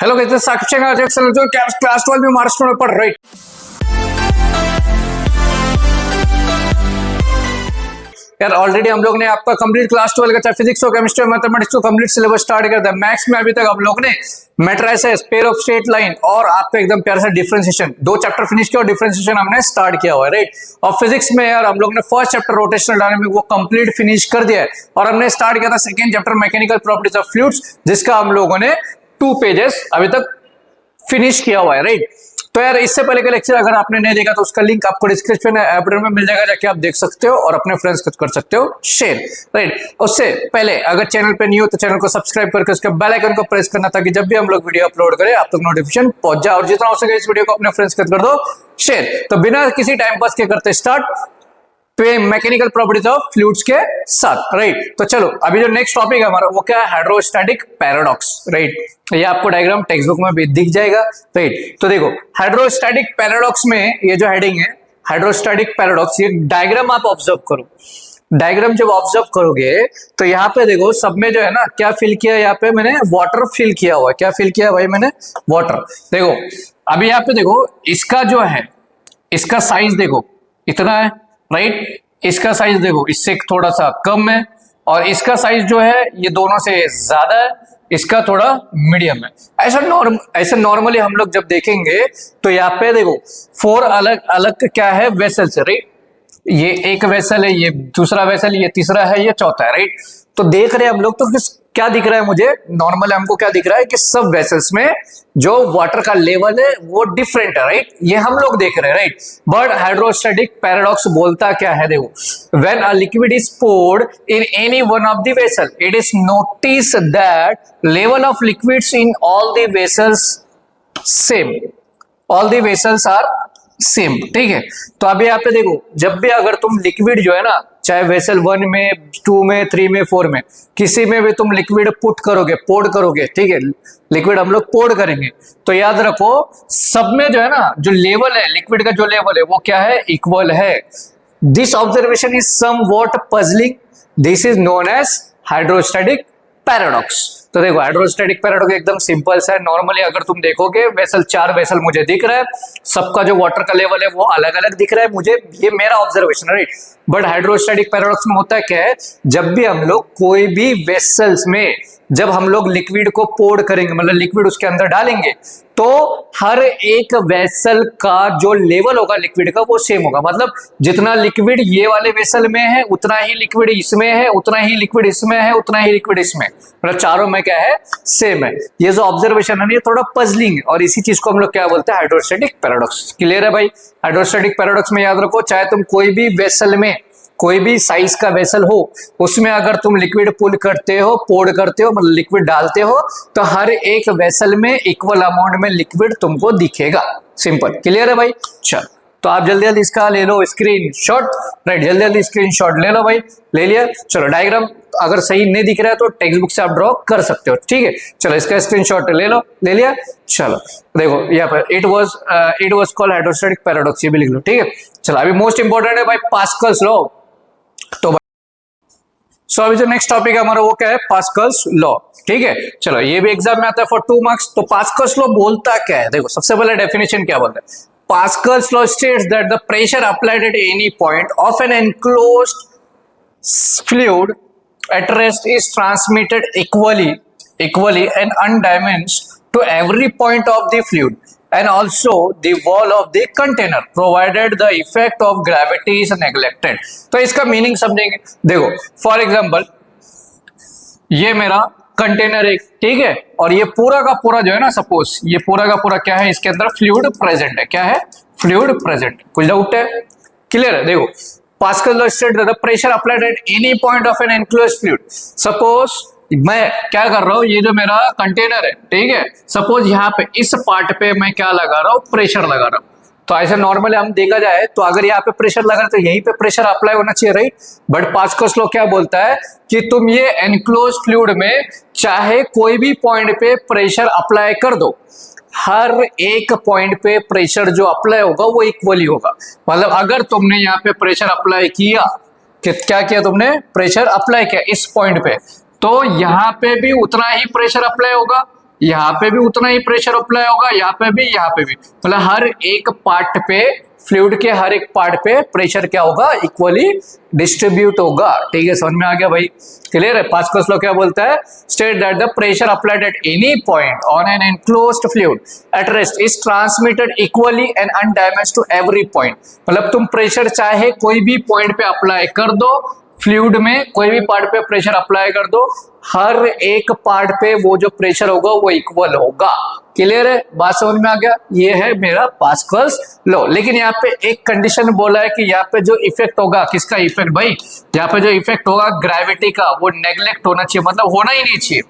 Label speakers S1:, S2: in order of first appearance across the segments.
S1: Hello guys, साक्षी जो class 12 में महाराष्ट्र में पढ़ रहे। यार ऑलरेडी हम लोग ने आपका कंप्लीट क्लास 12 का चाहे फिजिक्स हो, केमिस्ट्री हो, मैथमेटिक्स को कंप्लीट सिलेबस स्टार्ट कर दिया। मैथ्स में अभी तक हम लोग ने matrices, pair of straight line और आपका एकदम प्यारा सा डिफरेंशिएशन, 2 चैप्टर फिनिश किया और डिफरेंशिएशन हमने स्टार्ट किया हुआ है, राइट। और फिजिक्स में यार हम लोग ने फर्स्ट चैप्टर रोटेशनल डायनामिक वो कंप्लीट फिनिश कर दिया है और हमने स्टार्ट किया था second chapter mechanical properties of fluids, जिसका हम लोगों ने 2 पेजेस अभी तक फिनिश किया हुआ है, राइट। तो यार इससे पहले का लेक्चर अगर आपने नहीं देखा तो उसका लिंक आपको डिस्क्रिप्शन में मिल जाएगा, जाके आप देख सकते हो और अपने फ्रेंड्स को कर सकते हो शेयर, राइट। उससे पहले अगर चैनल पे नहीं हो तो चैनल को सब्सक्राइब करके उसके बेल आइकन को प्रेस करना, ताकि जब भी हम लोग वीडियो अपलोड करें आप तक नोटिफिकेशन पहुंच जाए। और जितना हो सके इस वीडियो को अपने फ्रेंड्स कर दो शेयर। तो बिना किसी टाइम पास के करते start mechanical properties of fluids के साथ, राइट। तो चलो अभी जो नेक्स्ट टॉपिक है हमारा वो क्या है, हाइड्रोस्टैटिक पैराडॉक्स, राइट। ये आपको डायग्राम टेक्स्ट बुक में भी दिख जाएगा, राइट। तो देखो हाइड्रोस्टैटिक पैराडॉक्स में ये जो हेडिंग है हाइड्रोस्टैटिक पैराडॉक्स, ये डायग्राम आप ऑब्जर्व करो। डायग्राम जब ऑब्जर्व करोगे तो यहाँ पे देखो सब में जो है ना क्या फिल किया, यहाँ पे मैंने वाटर फिल किया हुआ है। क्या फिल किया भाई मैंने? वाटर। देखो अभी यहाँ पे देखो इसका जो है इसका साइज देखो इतना है, राइट। इसका साइज देखो इससे थोड़ा सा कम है और इसका साइज जो है ये दोनों से ज्यादा है, इसका थोड़ा मीडियम है। ऐसा नॉर्मली हम लोग जब देखेंगे तो यहाँ पे देखो 4 अलग अलग क्या है वेसल्स, राइट। ये एक वेसल है, ये दूसरा वेसल, ये तीसरा है, ये चौथा है, राइट। तो देख रहे हैं हम लोग तो क्या दिख रहा है मुझे, नॉर्मल हमको क्या दिख रहा है कि सब वेसल्स में जो वाटर का लेवल है वो डिफरेंट है, राइट। ये हम लोग देख रहे हैं, राइट। बट हाइड्रोस्टैटिक पैराडॉक्स बोलता क्या है, देखो when a liquid is poured in any one of the vessel it is notice that level of liquids in all the vessels same, all the vessels are same, ठीक है। तो अभी यहाँ पे देखो जब भी अगर तुम लिक्विड जो है ना, चाहे वेसल 1 में, 2 में, 3 में, 4 में, किसी में भी तुम लिक्विड पुट करोगे, पोर्ड करोगे, ठीक है, लिक्विड हम लोग पोर्ड करेंगे, तो याद रखो सब में जो है ना जो लेवल है लिक्विड का, जो लेवल है वो क्या है, इक्वल है। This observation is somewhat puzzling, this is known as hydrostatic paradox. तो देखो हाइड्रोस्टैटिक पैराडॉक्स एकदम सिंपल सा है। नॉर्मली अगर तुम देखोगे वेसल 4 वेसल मुझे दिख रहा है, सबका जो वाटर का लेवल है वो अलग अलग दिख रहा है मुझे, ये मेरा observation, right. But hydrostatic paradox में होता है क्या है, जब भी हम लोग कोई भी वेसल्स में जब हम लोग लिक्विड को पोर्ड करेंगे, मतलब लिक्विड उसके अंदर डालेंगे, तो हर एक वेसल का जो लेवल होगा लिक्विड का वो सेम होगा। मतलब जितना लिक्विड ये वाले वेसल में है उतना ही लिक्विड इसमें है, उतना ही लिक्विड इसमें है, उतना ही लिक्विड इसमें, मतलब चारों में क्या है, सेम है। ये जो ऑब्जर्वेशन है ये थोड़ा पजलिंग है और इसी चीज को हम लोग क्या बोलते हैं, हाइड्रोस्टैटिक पैराडॉक्स। क्लियर है भाई? हाइड्रोस्टैटिक पैराडॉक्स में याद रखो चाहे तुम कोई भी वेसल में, कोई भी साइज का वेसल हो, उसमें अगर तुम लिक्विड पुल करते हो, पोर्ड करते हो, मतलब लिक्विड डालते हो, तो हर एक वेसल में इक्वल अमाउंट में लिक्विड तुमको दिखेगा। सिंपल। क्लियर है भाई? चल तो आप जल्दी जल्दी इसका ले लो स्क्रीन शॉट, राइट। जल्दी जल्दी स्क्रीन शॉट ले लो भाई, ले लिया। चलो डायग्राम अगर सही नहीं दिख रहा है तो टेक्स्ट बुक से आप ड्रॉ कर सकते हो, ठीक है। चलो इसका स्क्रीन शॉट ले लो, ले लिया। चलो देखो यहाँ पर it was called hydrostatic paradox, ये भी लिख लो, ठीक है। चलो अभी मोस्ट इंपॉर्टेंट है भाई पास्कल्स लॉ। तो सो अभी जो नेक्स्ट टॉपिक है हमारा वो क्या है, पास्कल्स लॉ, ठीक है। चलो ये भी एग्जाम में आता है फॉर 2 मार्क्स। तो पास्कल्स लॉ बोलता क्या है, देखो सबसे पहले डेफिनेशन क्या बोलता है। Pascal's law states that the pressure applied at any point of an enclosed fluid at rest is transmitted equally and undiminished to every point of the fluid and also the wall of the container provided the effect of gravity is neglected। तो इसका meaning समझेंगे। देखो for example ये मेरा container एक, ठीक है, और ये पूरा का पूरा जो है ना, सपोज ये पूरा का पूरा क्या है, इसके अंदर फ्लूइड प्रेजेंट है। क्या है? Fluid present. कुछ डाउट है? क्लियर है? देखो Pascal law state that the pressure applied at any point of an enclosed fluid, suppose मैं क्या कर रहा हूं, ये जो मेरा कंटेनर है, ठीक है, सपोज यहाँ पे इस पार्ट पे मैं क्या लगा रहा हूं, प्रेशर लगा रहा हूं। तो ऐसे नॉर्मली हम देखा जाए तो अगर यहाँ पे प्रेशर लगा रहे तो यहीं पे प्रेशर अप्लाई होना चाहिए, राइट। बट पास्कल्स लॉ क्या बोलता है कि तुम ये एनक्लोज फ्लूइड में चाहे कोई भी पॉइंट पे प्रेशर अप्लाई कर दो, हर एक पॉइंट पे प्रेशर जो अप्लाई होगा वो इक्वली होगा। मतलब अगर तुमने यहाँ पे प्रेशर अप्लाई किया, क्या किया तुमने, प्रेशर अप्लाई किया इस पॉइंट पे, तो यहाँ पे भी उतना ही प्रेशर अप्लाई होगा यहाँ पे भी उतना ही प्रेशर अप्लाई होगा, यहाँ पे भी, यहाँ पे भी, मतलब हर एक पार्ट पे, फ्लूइड के हर एक पार्ट पे प्रेशर क्या होगा, इक्वली डिस्ट्रीब्यूट होगा। ठीक है, समझ में आ गया भाई, क्लियर है। पास्कल्स लॉ क्या बोलता है, state that the pressure applied at any point on an enclosed fluid at rest is transmitted equally and undamaged to every point. मतलब तुम प्रेशर चाहे कोई भी पॉइंट पे अप्लाई कर दो, फ्लूइड में कोई भी पार्ट पे प्रेशर अप्लाई कर दो, हर एक पार्ट पे वो जो प्रेशर होगा वो इक्वल होगा। क्लियर है, बात समझ में आ गया। ये है मेरा पास्कल्स लॉ। लेकिन यहाँ पे एक कंडीशन बोला है कि यहाँ पे जो इफेक्ट होगा, किसका इफेक्ट भाई, यहाँ पे जो इफेक्ट होगा ग्रेविटी का, वो नेग्लेक्ट होना चाहिए, मतलब होना ही नहीं चाहिए।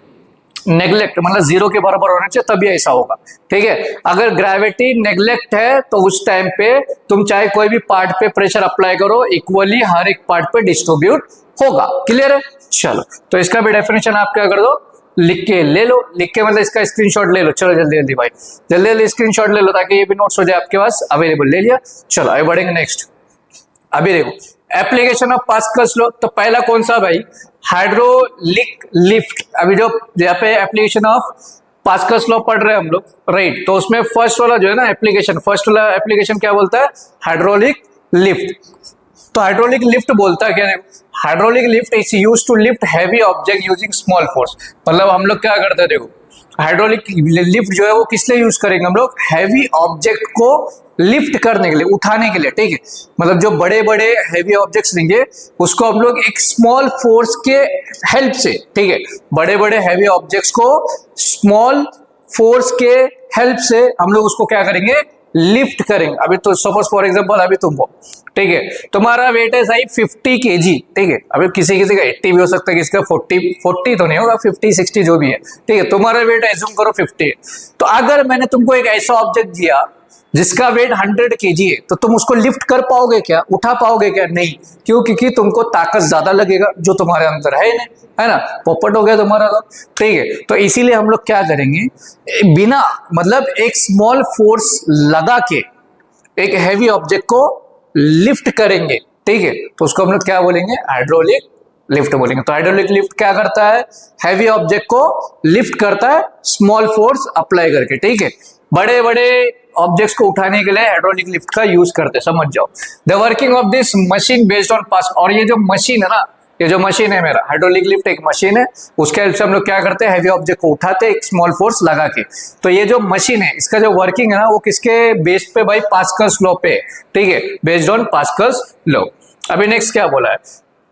S1: नेग्लेक्ट मतलब जीरो के बराबर होना चाहिए, तभी ऐसा होगा। ठीक है, अगर ग्रेविटी नेग्लेक्ट है तो उस टाइम पे तुम चाहे कोई भी पार्ट पे प्रेशर अप्लाई करो, इक्वली हर एक पार्ट पे डिस्ट्रीब्यूट होगा। क्लियर है, चलो तो इसका भी डेफिनेशन आप क्या कर दो, लिख के ले लो, लिख के मतलब इसका स्क्रीनशॉट ले लो। चलो जल्दी जल्दी भाई, जल्दी जल्दी स्क्रीनशॉट ले लो ताकि ये भी नोट्स हो जाए आपके पास अवेलेबल। ले लिया, चलो आगे बढ़ेंगे नेक्स्ट। अभी देखो एप्लीकेशन ऑफ पास्कल्स लॉ, तो पहला कौन सा भाई, हाइड्रोलिक लिफ्ट। अभी जो यहाँ पे एप्लीकेशन ऑफ पास्कल्स लॉ पढ़ रहे हैं हम लोग, राइट, तो उसमें फर्स्ट वाला जो है ना एप्लीकेशन, फर्स्ट वाला एप्लीकेशन क्या बोलता है, हाइड्रोलिक लिफ्ट। तो हाइड्रोलिक लिफ्ट बोलता है क्या, hydraulic lift is used to lift heavy object using small force. मतलब हम लोग क्या करते हैं, देखो हाइड्रोलिक लिफ्ट जो है वो किस लिए यूज करेंगे हम लोग, हैवी ऑब्जेक्ट को लिफ्ट करने के लिए, उठाने के लिए। ठीक है, मतलब जो बड़े बड़े हैवी ऑब्जेक्ट्स लेंगे उसको हम लोग एक स्मॉल फोर्स के हेल्प से, ठीक है, बड़े बड़े हैवी ऑब्जेक्ट्स को स्मॉल फोर्स के हेल्प से हम लोग उसको क्या करेंगे, लिफ्ट करेंगे। अभी तो सपोज फॉर एग्जांपल अभी तुम हो, ठीक है, तुम्हारा वेट है सही 50 kg, ठीक है, अभी किसी किसी का 80 भी हो सकता है, किसी का 40 तो नहीं होगा, 50-60 जो भी है, ठीक है, तुम्हारा वेट एज्यूम करो 50 है। तो अगर मैंने तुमको एक ऐसा ऑब्जेक्ट दिया जिसका वेट 100 kg है, तो तुम उसको लिफ्ट कर पाओगे क्या, उठा पाओगे क्या, नहीं, क्यों, क्योंकि तुमको ताकत ज्यादा लगेगा जो तुम्हारे अंदर है नहीं, है ना, पोपट हो गया तुम्हारा तो। ठीक है, तो इसीलिए हम लोग क्या करेंगे, बिना मतलब एक स्मॉल फोर्स लगा के एक हैवी ऑब्जेक्ट को लिफ्ट करेंगे। ठीक है, तो उसको हम लोग क्या बोलेंगे, हाइड्रोलिक लिफ्ट बोलेंगे। तो हाइड्रोलिक लिफ्ट क्या करता है, हैवी ऑब्जेक्ट को लिफ्ट करता है स्मॉल फोर्स अप्लाई करके। ठीक है, बड़े बड़े ऑब्जेक्ट्स को उठाने के लिए हाइड्रोलिक लिफ्ट का यूज करते, समझ जाओ। The working of this machine based on pass, और ये जो मशीन है ना, ये जो मशीन है मेरा हाइड्रोलिक लिफ्ट एक मशीन है, उसके हेल्प से हम लोग क्या करते हैं, हैवी ऑब्जेक्ट को उठाते हैं एक स्मॉल फोर्स लगा के। तो ये जो मशीन है इसका जो वर्किंग है ना, वो किसके बेस पे भाई, पास्कल्स लॉ पे। ठीक है, बेस्ड ऑन पास्कल्स लॉ। अभी नेक्स्ट क्या बोला है,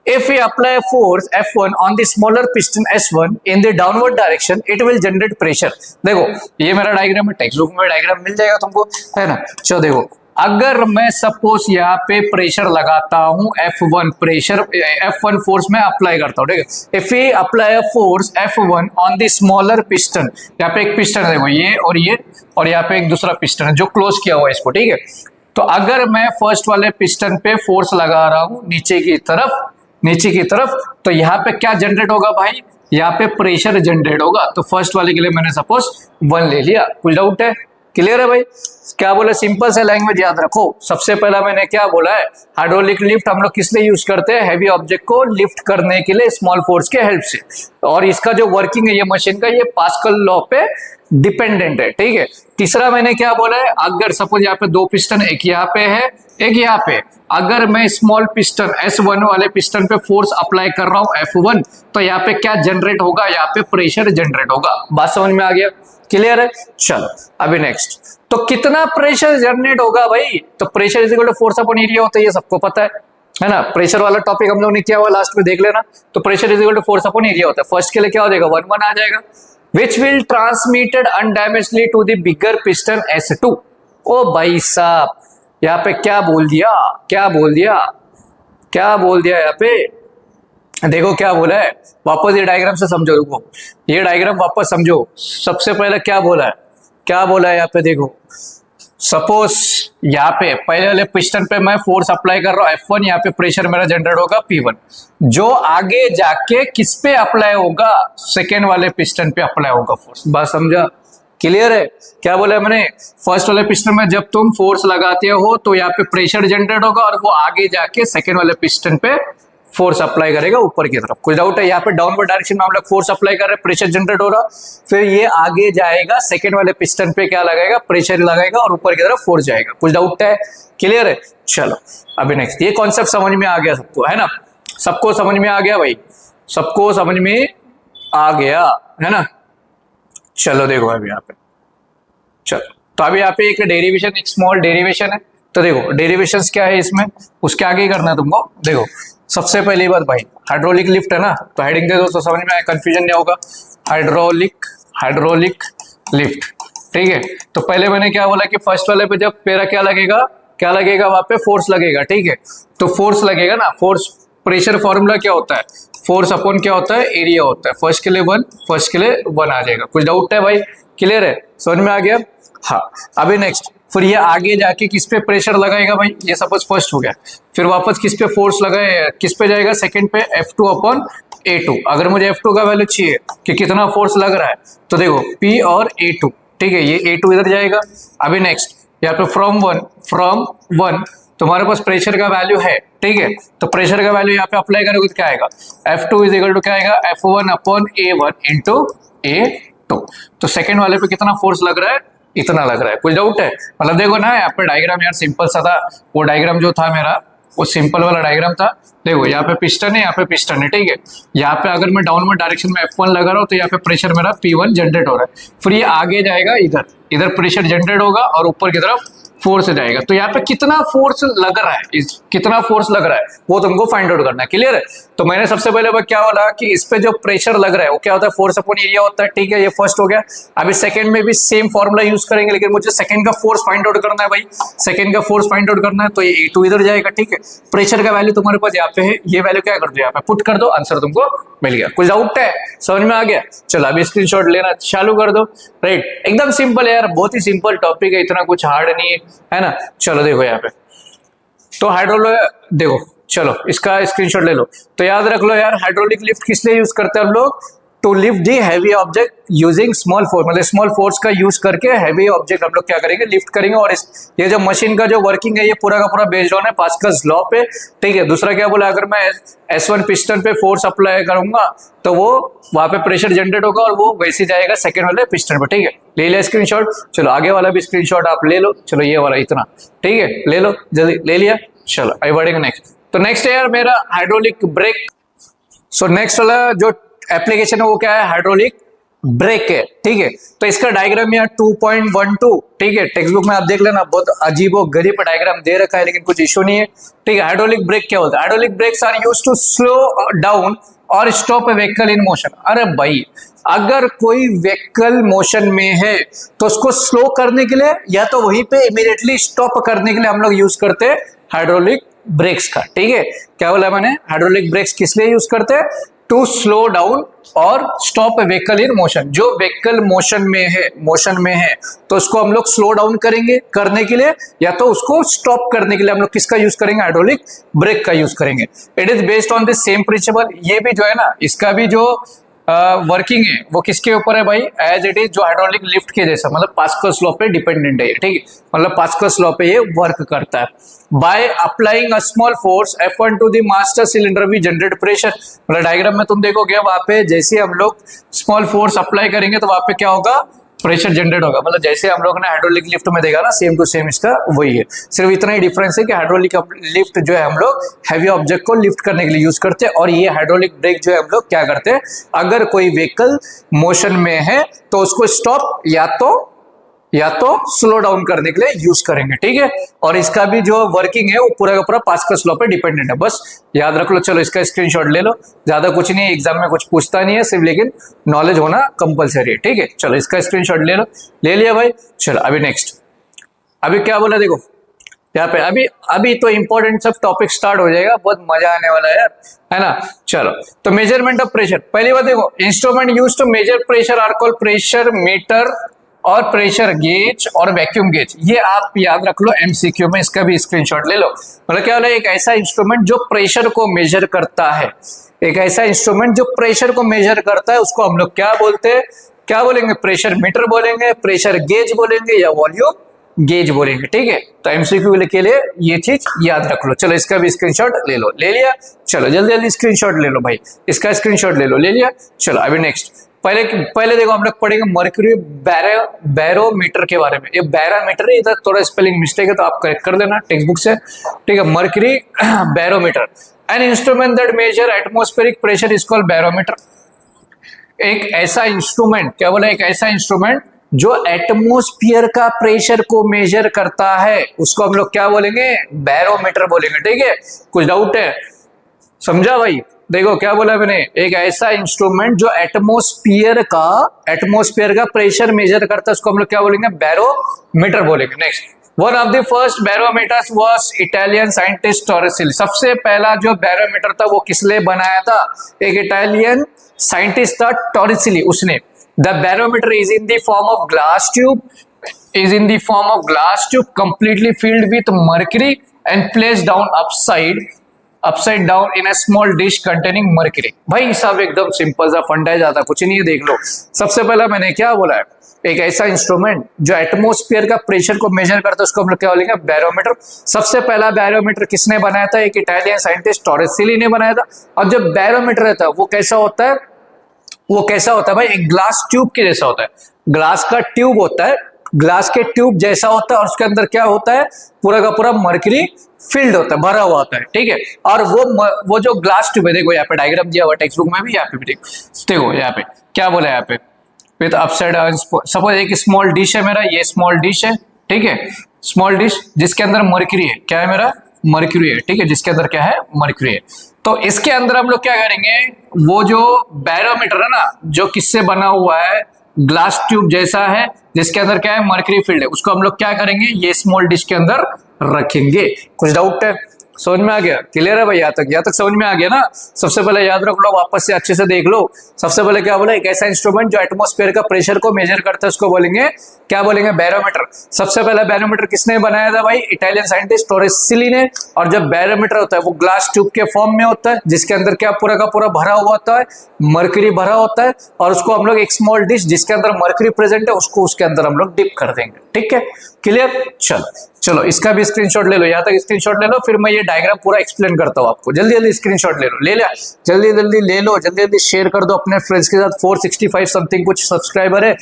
S1: if we apply a force F1 on the smaller piston S1 in the downward direction, it will generate pressure। देखो ये मेरा डायग्राम है, टेक्स्ट बुक में डायग्राम मिल जाएगा तुमको, है ना। चलो देखो, अगर मैं सपोज यहाँ पे प्रेशर लगाता हूँ F1, प्रेशर F1 फोर्स में अप्लाई करता हूँ, ठीक है। If we apply a force F1 on the smaller piston, यहाँ पे एक पिस्टन है देखो, ये, और यहाँ पे एक दूसरा पिस्टन है जो क्लोज किया हुआ है इसको, ठीक है। तो अगर मैं फर्स्ट वाले पिस्टन पे फोर्स लगा रहा हूँ नीचे की तरफ, तो यहाँ पे क्या जनरेट होगा भाई, यहाँ पे प्रेशर जनरेट होगा। तो फर्स्ट वाले के लिए मैंने सपोज 1 ले लिया, कोई डाउट है, क्लियर है भाई। क्या बोला, सिंपल से लैंग्वेज याद रखो। सबसे पहला मैंने क्या बोला है, हाइड्रोलिक लिफ्ट हम लोग किस लिए यूज करते हैं, हैवी ऑब्जेक्ट को लिफ्ट करने के लिए स्मॉल फोर्स के हेल्प से। और इसका जो वर्किंग है ये मशीन का, ये पास्कल लॉ पे डिपेंडेंट है। ठीक है, तीसरा मैंने क्या बोला है, अगर सपोज यहाँ पे 2 पिस्टन, एक यहाँ पे है एक यहाँ पे, अगर मैं स्मॉल पिस्टन S1 वाले पिस्टन पे फोर्स अप्लाई कर रहा हूँ F1, तो यहाँ पे क्या जनरेट होगा, यहाँ पे प्रेशर जनरेट होगा। बात समझ में आ गया, क्लियर है। चलो अभी नेक्स्ट, तो कितना प्रेशर जनरेट होगा भाई, तो pressure is equal to force upon area होता है, ये सबको पता है ना। प्रेशर वाला टॉपिक हम लोग ने किया हुआ लास्ट में, देख लेना। तो pressure is equal to force upon area होता है। फर्स्ट के लिए क्या हो जाएगा, 1 आ जाएगा, which will transmitted undamagedly to the bigger piston S2। ओ भाई साहब, यहाँ पे क्या बोल दिया यहाँ पे, देखो क्या बोला है, वापस ये डायग्राम से समझो, रुको ये डायग्राम वापस समझो। सबसे पहले क्या बोला है यहाँ पे, देखो सपोज यहाँ पे पहले वाले पिस्टन पे मैं फोर्स अप्लाई कर रहा हूँ F1, यहाँ पे प्रेशर मेरा जनरेट होगा P1, जो आगे जाके किस पे अप्लाई होगा, सेकेंड वाले पिस्टन पे अप्लाई होगा फोर्स। बात समझा, क्लियर है। क्या बोला है मैंने, फर्स्ट वाले पिस्टन में जब तुम फोर्स लगाते हो तो यहाँ पे प्रेशर जनरेट होगा और वो आगे जाके सेकेंड वाले पिस्टन पे फोर्स अप्लाई करेगा ऊपर की तरफ। कुछ डाउट है? यहाँ पे डाउनवर्ड डायरेक्शन में हम लोग फोर्स अप्लाई कर रहे हैं, प्रेशर जनरेट हो रहा, फिर ये आगे जाएगा सेकेंड वाले पिस्टन पे क्या लगाएगा, प्रेशर लगाएगा और ऊपर की तरफ फोर्स जाएगा। कुछ डाउट है? क्लियर है? चलो अभी नेक्स्ट, ये कॉन्सेप्ट समझ में आ गया सबको, है ना? सबको समझ में आ गया भाई, सबको समझ में आ गया, है ना? चलो देखो अभी यहाँ पे, चलो तो अभी यहाँ पे एक डेरिवेशन, एक स्मॉल डेरिवेशन है। तो देखो डेरिवेशंस क्या है इसमें, उसके आगे ही करना है तुमको। देखो सबसे पहली बात भाई, हाइड्रोलिक लिफ्ट है ना, तो हेडिंग दे दो तो समझ में आए, कंफ्यूजन नहीं होगा। हाइड्रोलिक लिफ्ट, ठीक है। तो पहले मैंने क्या बोला कि फर्स्ट वाले पे जब पेरा क्या लगेगा वहां पे फोर्स लगेगा, ठीक है। तो फोर्स लगेगा ना, फोर्स प्रेशर फॉर्मूला क्या होता है, फोर्स अपॉन क्या होता है, एरिया होता है। फर्स्ट के लिए 1 आ जाएगा। कुछ डाउट है भाई? क्लियर है? समझ में आ गया? हाँ। अभी नेक्स्ट, फिर ये आगे जाके किस पे प्रेशर लगाएगा भाई, ये सपोज फर्स्ट हो गया, फिर वापस किस पे फोर्स लगाए, किस पे जाएगा, सेकंड पे, F2 अपॉन A2। अगर मुझे F2 का वैल्यू चाहिए कि कितना फोर्स लग रहा है, तो देखो P और A2, ठीक है, ये A2 इधर जाएगा। अभी नेक्स्ट यहाँ पे फ्रॉम वन तुम्हारे पास प्रेशर का वैल्यू है, ठीक है। तो प्रेशर का वैल्यू यहाँ पे अप्लाई करोगे तो क्या आएगा, F2 इज इक्वल टू क्या आएगा, F1 upon A1 into A2। तो सेकंड वाले पे कितना फोर्स लग रहा है, इतना लग रहा है। कुछ डाउट है? मतलब देखो ना यहाँ पे डायग्राम यार सिंपल सा था, वो डायग्राम जो था मेरा वो सिंपल वाला डायग्राम था। देखो यहाँ पे पिस्टन है, यहाँ पे पिस्टन है, ठीक है। यहाँ पे अगर मैं डाउनवर्ड डायरेक्शन में F1 लगा रहा हूँ तो यहाँ पे प्रेशर मेरा P1 जनरेट हो रहा है, फिर ये आगे जाएगा, इधर प्रेशर जनरेट होगा और ऊपर की तरफ फोर्स जाएगा। तो यहाँ पे कितना फोर्स लग रहा है, कितना फोर्स लग रहा है वो तुमको फाइंड आउट करना है। क्लियर है? तो मैंने सबसे पहले क्या बोला कि इस पे जो प्रेशर लग रहा है वो क्या होता है, फोर्स अपॉन एरिया होता है, ठीक है। ये फर्स्ट हो गया। अभी सेकंड में भी सेम फॉर्मूला यूज करेंगे, लेकिन मुझे सेकंड का फोर्स फाइंड आउट करना है भाई, सेकंड का फोर्स फाइंड आउट करना है। तो ये A2 इधर जाएगा, ठीक है। प्रेशर का वैल्यू तुम्हारे पास यहाँ पे है, ये वैल्यू क्या कर दो, यहाँ पे पुट कर दो, आंसर तुमको मिल गया। कुछ डाउट है? समझ में आ गया? चलो अभी स्क्रीनशॉट लेना चालू कर दो। राइट, एकदम सिंपल है यार, बहुत ही सिंपल टॉपिक है, इतना कुछ हार्ड नहीं है ना। चलो देखो यहाँ पे, तो हाइड्रोलिक देखो, चलो इसका स्क्रीनशॉट ले लो। तो याद रख लो यार, हाइड्रोलिक लिफ्ट किस लिए यूज करते हैं हम लोग, to lift the heavy object using small force, मतलब स्मॉल फोर्स का यूज करके हैवी ऑब्जेक्ट हम लोग क्या करेंगे, लिफ्ट करेंगे। और ये जो मशीन का जो वर्किंग है ये पूरा का पूरा बेस्ड ऑन है पास्कल्स लॉ पे, ठीक है। दूसरा क्या बोला, अगर मैं S1 पिस्टन पे फोर्स अप्लाई करूंगा तो वो वहां पे प्रेशर जनरेट होगा और वो वैसे जाएगा सेकंड वाले पिस्टन पे, ठीक है। ले लिया स्क्रीनशॉट? चलो आगे वाला भी स्क्रीनशॉट आप ले लो। चलो ये वाला इतना, ठीक है, ले लो जल्दी, ले लिया। चलो आगे बढ़ेंगे नेक्स्ट। तो नेक्स्ट है यार मेरा हाइड्रोलिक ब्रेक। सो नेक्स्ट वाला जो एप्लीकेशन है वो क्या है, हाइड्रोलिक ब्रेक है, ठीक है। तो इसका डायग्राम यहाँ 2.12, ठीक है, टेक्स्ट बुक में आप देख लेना, बहुत अजीबो गरीब डायग्राम दे रखा है, लेकिन कुछ इशू नहीं है, ठीक है। हाइड्रोलिक ब्रेक क्या होता है, hydraulic brakes are used to slow down और stop a vehicle in motion. अरे भाई, अगर कोई व्हीकल मोशन में है तो उसको स्लो करने के लिए या तो वहीं पे इमीडिएटली स्टॉप करने के लिए हम लोग यूज करते हैं हाइड्रोलिक ब्रेक्स का, ठीक है। क्या बोला मैंने, हाइड्रोलिक ब्रेक्स किस लिए यूज करते हैं, टू स्लो डाउन और stop a vehicle in motion. जो व्हीकल मोशन में है तो उसको हम लोग स्लो डाउन करेंगे करने के लिए, या तो उसको स्टॉप करने के लिए हम लोग किसका यूज करेंगे, हाइड्रोलिक ब्रेक का यूज करेंगे। It is based on the same principle. ये भी जो है ना, इसका भी जो वर्किंग है वो किसके ऊपर है भाई, एज इट इज जो हाइड्रोलिक लिफ्ट के जैसा, मतलब पास्कल्स लॉ पे डिपेंडेंट है, ठीक है। मतलब पास्कल्स लॉ पे ये वर्क करता है। By applying a small force F1 to the master cylinder we generate pressure. मतलब डायग्राम में तुम देखोगे वहां पे जैसे हम लोग स्मॉल फोर्स अप्लाई करेंगे तो वहां पे क्या होगा, प्रेशर जनरेट होगा। मतलब जैसे हम लोग ने हाइड्रोलिक लिफ्ट में देखा ना, सेम टू सेम इसका वही है। सिर्फ इतना ही डिफरेंस है कि हाइड्रोलिक लिफ्ट जो है हम लोग हैवी ऑब्जेक्ट को लिफ्ट करने के लिए यूज करते हैं, और ये हाइड्रोलिक ब्रेक जो है हम लोग क्या करते हैं, अगर कोई व्हीकल मोशन में है तो उसको स्टॉप या तो स्लो डाउन करने के लिए यूज करेंगे, ठीक है। और इसका भी जो वर्किंग है वो पूरा का पूरा पास्कल्स लॉ पे डिपेंडेंट है, बस याद रख लो। चलो इसका स्क्रीनशॉट ले लो, ज्यादा कुछ नहीं है, एग्जाम में कुछ पूछता नहीं है सिर्फ, लेकिन नॉलेज होना कंपलसरी है, ठीक है। चलो इसका स्क्रीनशॉट ले लो, ले लिया भाई। चलो अभी नेक्स्ट, अभी क्या बोला देखो यहाँ पे, अभी तो इंपॉर्टेंट सब टॉपिक स्टार्ट हो जाएगा, बहुत मजा आने वाला है यार, है ना। चलो तो मेजरमेंट ऑफ प्रेशर, पहली बात देखो, instrument used to measure pressure are called pressure meter और प्रेशर गेज और वैक्यूम गेज। ये आप याद रख लो एमसीक्यू में, इसका भी स्क्रीनशॉट ले लो। मतलब क्या बोला, एक ऐसा इंस्ट्रूमेंट जो प्रेशर को मेजर करता है, एक ऐसा इंस्ट्रूमेंट जो प्रेशर को मेजर करता है, उसको हम लोग क्या बोलते हैं, क्या बोलेंगे, प्रेशर मीटर बोलेंगे, प्रेशर गेज बोलेंगे या वॉल्यूम गेज बोलेंगे, ठीक है। तो एमसीक्यू के लिए ये चीज याद रख लो। चलो इसका भी स्क्रीनशॉट ले लो, ले लिया। चलो जल्दी जल्दी स्क्रीनशॉट ले लो भाई, इसका स्क्रीनशॉट ले लो, ले लिया। चलो अभी नेक्स्ट, पहले देखो हम लोग पढ़ेंगे मर्क्यूरी बैरोमीटर के बारे में। ये बैरोमीटर है, इधर थोड़ा स्पेलिंग मिस्टेक है तो आप करेक्ट कर देना टेक्स्ट बुक से, ठीक है। Mercury barometer, an instrument that measure atmospheric pressure is called barometer. एक ऐसा इंस्ट्रूमेंट, क्या बोला, एक ऐसा इंस्ट्रूमेंट जो एटमॉस्फेयर का प्रेशर को मेजर करता है, उसको हम लोग क्या बोलेंगे, बैरोमीटर बोलेंगे, ठीक है। कुछ डाउट है, समझा भाई? देखो क्या बोला मैंने, एक ऐसा इंस्ट्रूमेंट जो एटमॉस्फेयर का प्रेशर मेजर करता है, उसको हम लोग क्या बोलेंगे, बैरोमीटर बोलेंगे। Next, one of the first barometers was Italian scientist Torricelli. सबसे पहला जो बैरोमीटर था वो किसने बनाया था, एक इटालियन साइंटिस्ट था टॉरिसिली, उसने। The barometer is in the form of glass tube completely filled with mercury and placed down upside down in a small dish containing mercury। भाई सब एकदम सिंपल सा फंडा है, ज्यादा कुछ नहीं है, देख लो। सबसे पहला मैंने क्या बोला है, एक ऐसा इंस्ट्रूमेंट जो एटमॉस्फेयर का प्रेशर को मेजर करता है, उसको हम लोग क्या बोलेंगे, बैरोमीटर। सबसे पहला बैरोमीटर किसने बनाया था, एक इटालियन साइंटिस्ट टॉरिसिली ने बनाया था। और जो बैरोमीटर रहता है वो कैसा होता है, भाई एक ग्लास ट्यूब के जैसा होता है। ग्लास का ट्यूब होता है, ग्लास के ट्यूब जैसा होता है, और उसके अंदर क्या होता है, पूरा का पूरा मर्क्यूरी फिल्ड होता है, भरा हुआ होता है, ठीक है। और वो जो ग्लास ट्यूब है, देखो यहाँ पे डायग्राम दिया हुआ टेक्स्ट बुक में भी, यहाँ पे भी देखो यहाँ पे क्या बोला है, यहाँ पे विद अपसाइड डाउन। सपोज एक स्मॉल डिश है मेरा, ये स्मॉल डिश है, ठीक है, स्मॉल डिश जिसके अंदर मर्क्यूरी है, क्या है मेरा, मर्क्यूरी है, ठीक है, जिसके अंदर क्या है, मर्क्यूरी है। तो इसके अंदर हम लोग क्या करेंगे, वो जो बैरोमीटर है ना, जो किससे बना हुआ है, ग्लास ट्यूब जैसा है, जिसके अंदर क्या है, मर्क्यूरी फील्ड है, उसको हम लोग क्या करेंगे, ये स्मॉल डिश के अंदर रखेंगे। कुछ डाउट है, समझ में आ गया, क्लियर है भाई? यहाँ तक समझ में आ गया ना। सबसे पहले याद रख लो, वापस से अच्छे से देख लो। सबसे पहले क्या बोला, एक ऐसा इंस्ट्रूमेंट जो एटमॉस्फेयर का प्रेशर को मेजर करता है, उसको बोलेंगे, क्या बोलेंगे, बैरोमीटर। सबसे पहला बैरोमीटर किसने बनाया था भाई, इटालियन साइंटिस्ट टॉरिसिली ने। और जब बैरोमीटर होता है वो ग्लास ट्यूब के फॉर्म में होता है, जिसके अंदर क्या पूरा का पूरा भरा हुआ होता है, मर्क्यूरी भरा होता है, और उसको हम लोग एक स्मॉल डिश जिसके अंदर मर्क्यूरी प्रेजेंट है, उसको उसके अंदर हम लोग डिप कर देंगे, ठीक है, क्लियर। चलो इसका भी स्क्रीनशॉट ले लो, यहाँ तक स्क्रीनशॉट ले लो, फिर मैं ये डायग्राम पूरा एक्सप्लेन करता हूँ आपको। जल्दी जल्दी स्क्रीनशॉट ले लो, ले लिया, जल्दी जल्दी ले लो, जल्दी जल्दी शेयर कर दो अपने फ्रेंड्स के साथ। 465 समथिंग कुछ सब्सक्राइबर है,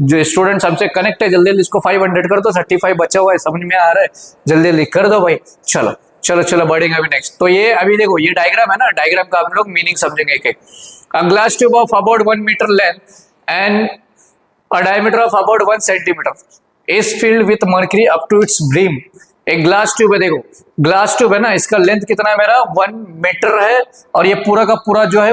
S1: जो स्टूडेंट्स हमसे कनेक्ट है, जल्दी जल्दी इसको 500 कर दो। 35 बचा हुआ है, समझ में आ रहा है, जल्दी जल्दी कर दो भाई। चलो बढ़ेंगे अभी नेक्स्ट। तो ये अभी देखो, ये डायग्राम है ना, डायग्राम का हम लोग मीनिंग समझेंगे एक एक। A glass tube of about 1 metre length and a diameter of about 1 centimetre is filled with mercury up to its brim. एक ग्लास ट्यूब है, देखो ग्लास ट्यूब है ना, इसका लेंथ कितना है मेरा, 1 मीटर है, और ये पूरा का पूरा जो है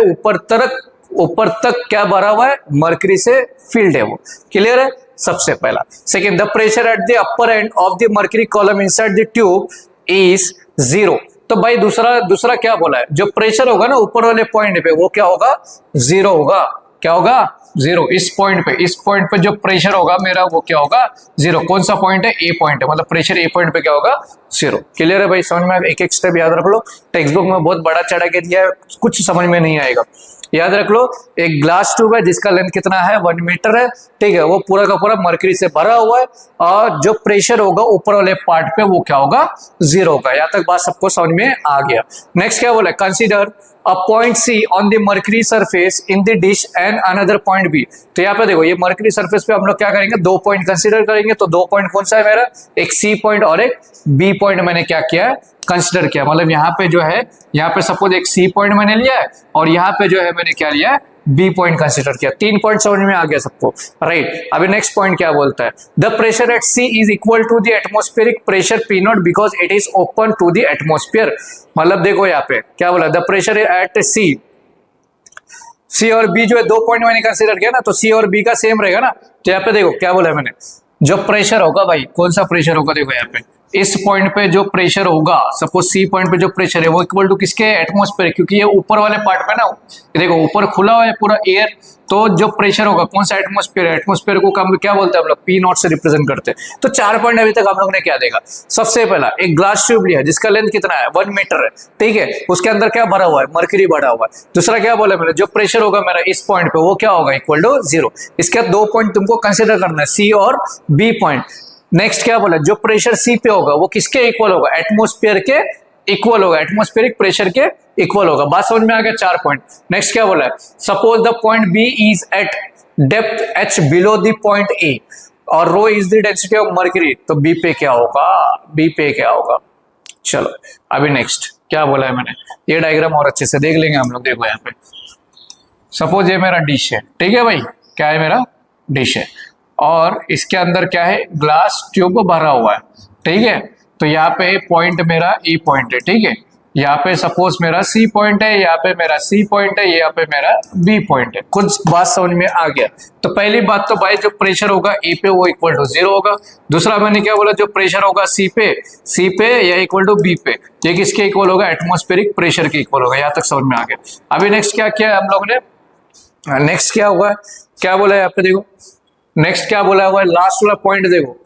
S1: ऊपर तक क्या भरा हुआ है, मर्क्यूरी से फील्ड है, वो क्लियर है। सबसे पहला। Second, the pressure at the upper end of the mercury column inside the tube is 0। तो भाई दूसरा क्या बोला है, जो प्रेशर होगा ना ऊपर वाले पॉइंट पे, वो क्या होगा, 0 होगा। क्या होगा, 0। इस पॉइंट पे जो प्रेशर होगा मेरा, वो क्या होगा, 0। कौन सा पॉइंट है, ए पॉइंट है, मतलब प्रेशर ए पॉइंट पे क्या होगा, 0। क्लियर है भाई? समझ में? एक एक स्टेप याद रख लो, टेक्स्ट बुक में बहुत बड़ा चढ़ा के दिया है, कुछ समझ में नहीं आएगा। याद रख लो, एक ग्लास ट्यूब है जिसका लेंथ कितना है, 1 मीटर है, ठीक है, वो पूरा का पूरा मर्क्यूरी से भरा हुआ है, और जो प्रेशर होगा ऊपर वाले पार्ट पे, वो क्या होगा, 0 होगा। यहाँ तक बात सबको समझ में आ गया। नेक्स्ट क्या बोला, consider a point C on the mercury surface in the dish and another point B. तो यहाँ पे देखो, ये मर्क्यूरी सरफेस पे हम लोग क्या करेंगे, 2 पॉइंट कंसीडर करेंगे। तो 2 पॉइंट कौन सा है मेरा, एक सी पॉइंट और एक बी पॉइंट मैंने क्या किया है, कंसिडर किया। मतलब यहाँ पे जो है, यहाँ पे सपोज एक सी पॉइंट मैंने लिया है, और यहाँ पे जो है मैंने क्या लिया है, बी पॉइंट कंसिडर किया। 3 पॉइंट समझ में आ गया सबको, राइट। अभी नेक्स्ट पॉइंट क्या बोलता है, the pressure at C is equal to the atmospheric pressure P not because it is open to the atmosphere. मतलब देखो यहाँ पे क्या बोला, द प्रेशर एट सी और बी जो है 2 पॉइंट मैंने कंसिडर किया ना, तो सी और बी का सेम रहेगा ना। तो यहाँ पे देखो क्या बोला है मैंने, जो प्रेशर होगा भाई, कौन सा प्रेशर होगा, देखो यहाँ पे इस पॉइंट पे जो प्रेशर होगा, सपोज सी पॉइंट पे जो प्रेशर है वो इक्वल टू किसके, एटमॉस्फेयर, क्योंकि ये ऊपर वाले पार्ट पे ना, देखो ऊपर खुला हुआ है पूरा एयर, तो जो प्रेशर होगा कौन सा, एटमॉस्फेयर। एटमॉस्फेयर को हम क्या बोलते हैं हम लोग, पी नॉट से रिप्रेजेंट करते हैं। तो 4 पॉइंट अभी तक हम लोग ने क्या देखा, सबसे पहला एक ग्लास ट्यूब लिया जिसका लेंथ कितना है, 1 मीटर है, ठीक है, उसके अंदर क्या भरा हुआ है, मर्क्यूरी भरा हुआ है। दूसरा क्या बोला मैंने, जो प्रेशर होगा मेरा इस पॉइंट पे, वो क्या होगा, इक्वल टू 0। इसके 2 पॉइंट तुमको कंसिडर करना है, सी और बी पॉइंट। नेक्स्ट क्या बोला, जो प्रेशर सी पे होगा वो किसके इक्वल होगा, एटमोस्फेयर के इक्वल होगा, एटमोस्फेरिक प्रेशर के इक्वल होगा। बात समझ में आ गया, 4 पॉइंट। नेक्स्ट क्या बोला है, suppose the point B is at depth H below the point A और rho is the density of mercury, तो बी पे क्या होगा, बी पे क्या होगा। चलो अभी नेक्स्ट क्या बोला है मैंने, ये डायग्राम और अच्छे से देख लेंगे हम लोग। देखो यहाँ पे सपोज ये मेरा डिश है, ठीक है भाई, क्या है, मेरा डिश है और इसके अंदर क्या है, ग्लास ट्यूब भरा हुआ है, ठीक है। तो यहाँ पे पॉइंट मेरा ए पॉइंट है, ठीक है। यहाँ पे सपोज मेरा सी पॉइंट है, यहाँ पे मेरा सी पॉइंट है, यहाँ पे मेरा बी पॉइंट है। कुछ बात समझ में आ गया। तो पहली बात तो भाई जो प्रेशर होगा ए पे वो इक्वल टू 0 होगा। दूसरा मैंने क्या बोला, जो प्रेशर होगा सी पे या इक्वल टू बी पे, ये किसके इक्वल होगा, एटमॉस्फेरिक प्रेशर के इक्वल होगा। यहाँ तक समझ में आ गया। अभी नेक्स्ट क्या किया हम लोग ने, नेक्स्ट क्या हुआ है, क्या बोला है यहाँ पे देखो, नेक्स्ट क्या बोला हुआ है, लास्ट वाला पॉइंट देखो,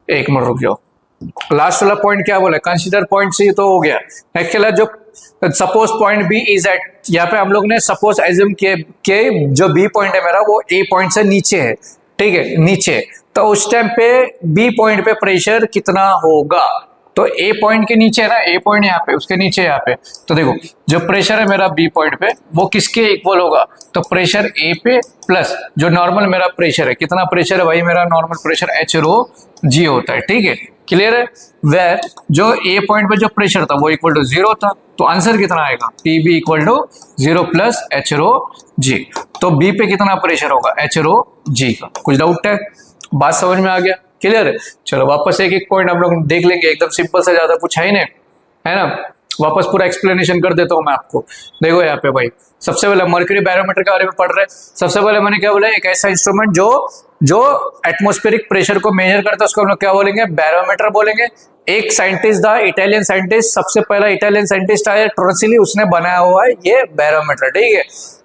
S1: एक मिनट रुक जाओ। लास्ट वाला पॉइंट क्या बोला, कंसीडर पॉइंट सी, तो हो गया। नेक्स्ट क्या, जो suppose point B is at, यहाँ पे हम लोग ने सपोज एज्यूम के जो बी पॉइंट है मेरा वो ए पॉइंट से नीचे है, ठीक है, नीचे। तो उस टाइम पे बी पॉइंट पे प्रेशर कितना होगा, तो ए पॉइंट के नीचे है ना, ए पॉइंट यहाँ पे, उसके नीचे यहाँ पे। तो देखो जो प्रेशर है मेरा बी पॉइंट पे वो किसके इक्वल होगा, तो प्रेशर ए पे प्लस जो नॉर्मल मेरा प्रेशर है, कितना प्रेशर है भाई, मेरा नॉर्मल प्रेशर एच रो जी होता है, ठीक है, क्लियर है। वेर जो ए पॉइंट पे जो प्रेशर था वो इक्वल टू 0 था, तो आंसर कितना आएगा, P B equal to 0 plus H rho G. तो बी पे कितना प्रेशर होगा, एच रो जी का। कुछ डाउट है, बात समझ में आ गया, क्लियर है। चलो वापस एक एक पॉइंट हम लोग देख लेंगे, एकदम सिंपल से, ज्यादा कुछ है ही नहीं, है ना। वापस पूरा एक्सप्लेनेशन कर देता हूं मैं आपको। देखो यहाँ पे भाई सबसे पहले मर्क्यूरी बैरोमीटर के बारे में पढ़ रहे हैं। सबसे पहले मैंने क्या बोला, एक ऐसा इंस्ट्रूमेंट जो एटमॉस्फेरिक प्रेशर को मेजर करता है उसको हम लोग क्या बोलेंगे, बैरोमीटर बोलेंगे। एक साइंटिस्ट था, इटालियन साइंटिस्ट, सबसे पहला इटालियन साइंटिस्ट आया टोर्सिली, उसने बनाया हुआ है ये बैरोमीटर, ठीक है।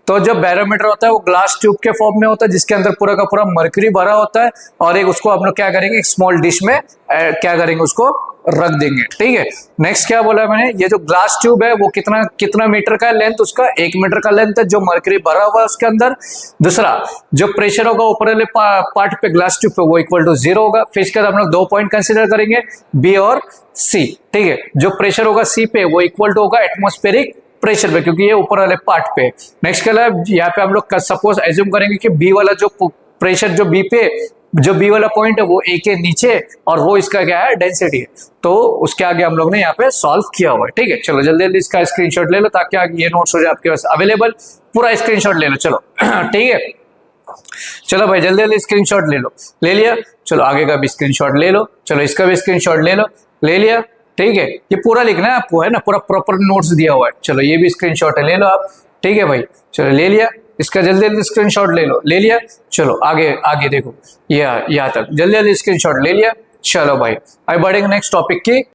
S1: तो जो बैरोमीटर होता है वो ग्लास ट्यूब के फॉर्म में होता है जिसके अंदर पूरा का पूरा मर्क्यूरी भरा होता है, और एक उसको हम लोग क्या करेंगे, एक स्मॉल डिश में क्या करेंगे, उसको रख देंगे, ठीक है। नेक्स्ट क्या बोला मैंने, ये जो ग्लास ट्यूब है वो कितना मीटर का लेंथ, उसका 1 मीटर का लेंथ है, जो मर्क्यूरी भरा हुआ है उसके अंदर। दूसरा जो प्रेशर होगा ऊपर वाले पार्ट पे ग्लास ट्यूब पे वो इक्वल टू 0 होगा। फिर इसके बाद हम लोग 2 पॉइंट कंसिडर करेंगे, बी और सी, ठीक है। जो प्रेशर होगा सी पे वो इक्वल टू होगा एटमॉस्फेरिक प्रेशर पे, क्योंकि ये ऊपर वाले पार्ट पे। नेक्स्ट क्या है, यहाँ पे हम लोग सपोज एज्यूम करेंगे कि बी वाला जो प्रेशर जो बी वाला पॉइंट है वो ए के नीचे और वो इसका क्या है, डेंसिटी है। तो उसके आगे हम लोग ने यहाँ पे सॉल्व किया हुआ है, ठीक है। चलो जल्दी जल्दी इसका स्क्रीनशॉट ले लो ताकि आगे ये नोट्स हो जाए आपके पास अवेलेबल, पूरा स्क्रीनशॉट ले लो, चलो ठीक है। चलो भाई जल्दी जल्दी स्क्रीनशॉट ले लो, ले लिया। चलो आगे का भी स्क्रीनशॉट ले लो, चलो इसका भी स्क्रीनशॉट ले लो, ले लिया, ठीक है। ये पूरा लिखना है आपको, है ना, पूरा प्रॉपर नोट्स दिया हुआ है। चलो ये भी स्क्रीनशॉट है, ले लो आप, ठीक है भाई। चलो ले लिया, इसका जल्दी जल्दी स्क्रीनशॉट ले लो, ले लिया। चलो आगे देखो, यहाँ तक जल्दी जल्दी स्क्रीनशॉट ले लिया। चलो भाई अब बढ़ेंगे नेक्स्ट टॉपिक की